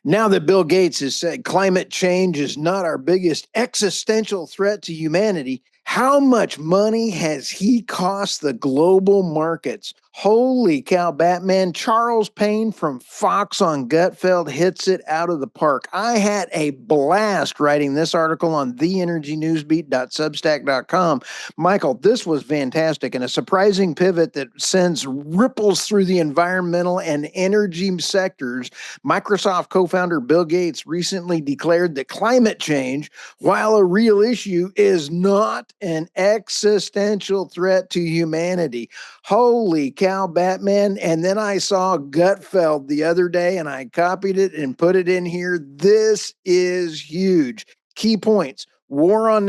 Now that Bill Gates has said climate change is not our biggest existential threat to humanity, how much money has he cost the global markets? Holy cow, Batman. Charles Payne from Fox on Gutfeld hits it out of the park. I had a blast writing this article on theenergynewsbeat.substack.com. Michael, this was fantastic and a surprising pivot that sends ripples through the environmental and energy sectors. Microsoft co-founder Bill Gates recently declared that climate change, while a real issue, is not an existential threat to humanity. Holy cow, Batman. And then I saw Gutfeld the other day and I copied it and put it in here. This is huge. Key points. War on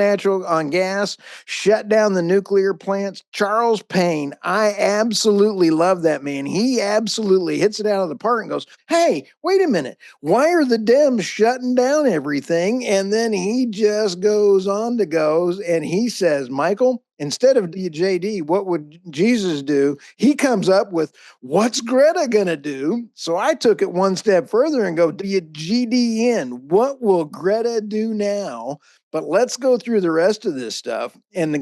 gas, shut down the nuclear plants. Charles Payne, I absolutely love that man. He absolutely hits it out of the park and goes, hey, wait a minute. Why are the Dems shutting down everything? And then he just goes on to goes and he says, Michael, instead of JD, what would Jesus do? He comes up with, what's Greta going to do? So I took it one step further and go, GDN, what will Greta do now? But let's go through the rest of this stuff and the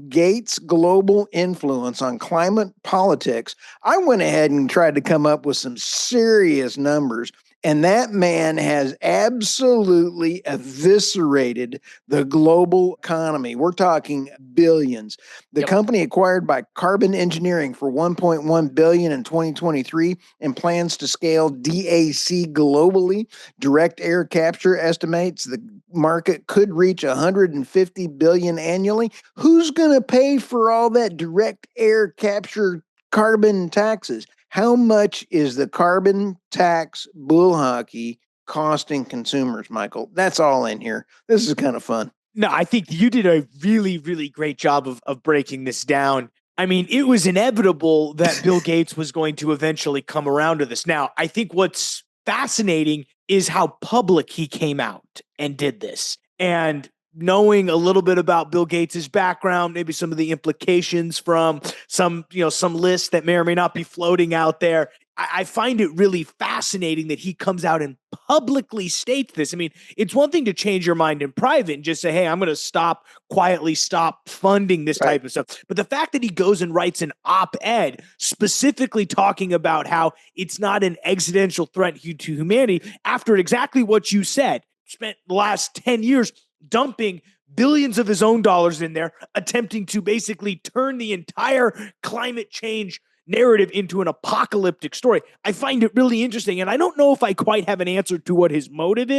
Gates global influence on climate politics. I went ahead and tried to come up with some serious numbers. And that man has absolutely eviscerated the global economy. We're talking billions. The company acquired by Carbon Engineering for $1.1 billion in 2023 and plans to scale DAC globally. Direct air capture estimates the market could reach $150 billion annually. Who's going to pay for all that direct air capture carbon taxes? How much is the carbon tax bull hockey costing consumers, Michael? That's all in here. This is kind of fun. No, I think you did a really, really great job of breaking this down. I mean, it was inevitable that Bill Gates was going to eventually come around to this. Now, I think what's fascinating is how public he came out and did this. And knowing a little bit about Bill Gates's background, maybe some of the implications from some lists that may or may not be floating out there. I find it really fascinating that he comes out and publicly states this. I mean, it's one thing to change your mind in private and just say, hey, I'm going to quietly stop funding this type of stuff. But the fact that he goes and writes an op-ed specifically talking about how it's not an existential threat to humanity after exactly what you said, spent the last 10 years dumping billions of his own dollars in there, attempting to basically turn the entire climate change narrative into an apocalyptic story. I find it really interesting, and I don't know if I quite have an answer to what his motive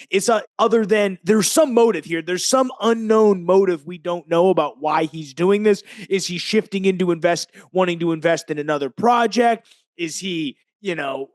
is, other than there's some motive here. There's some unknown motive we don't know about why he's doing this. Is he shifting into wanting to invest in another project? Is he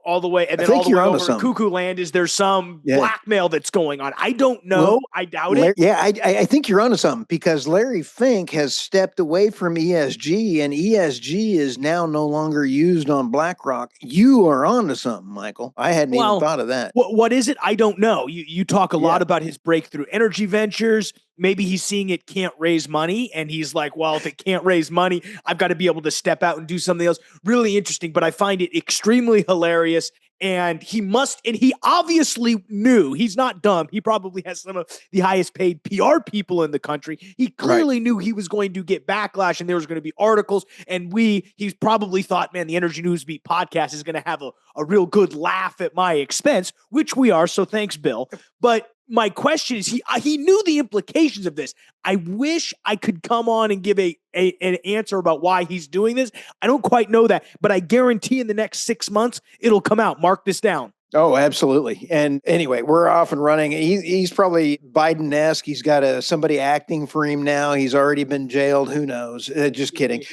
all the way, and then all the way over to cuckoo land? Is there some blackmail that's going on? I don't know. Well, I doubt it. Yeah, I think you're onto something, because Larry Fink has stepped away from ESG, and ESG is now no longer used on BlackRock. You are onto something, Michael. I hadn't even thought of that. What is it? I don't know. You talk a lot about his breakthrough energy ventures. Maybe he's seeing it can't raise money, and he's like, well, if it can't raise money, I've got to be able to step out and do something else. Really interesting, but I find it extremely hilarious. And he obviously knew. He's not dumb. He probably has some of the highest paid PR people in the country. He clearly knew he was going to get backlash and there was going to be articles. And he's probably thought, man, the Energy NewsBeat podcast is going to have a real good laugh at my expense, which we are. So thanks, Bill. But my question is, he knew the implications of this. I wish I could come on and give an answer about why he's doing this. I don't quite know that, but I guarantee in the next 6 months, it'll come out. Mark this down. Oh, absolutely. And anyway, we're off and running. He's probably Biden-esque. He's got somebody acting for him now. He's already been jailed. Who knows? Just kidding.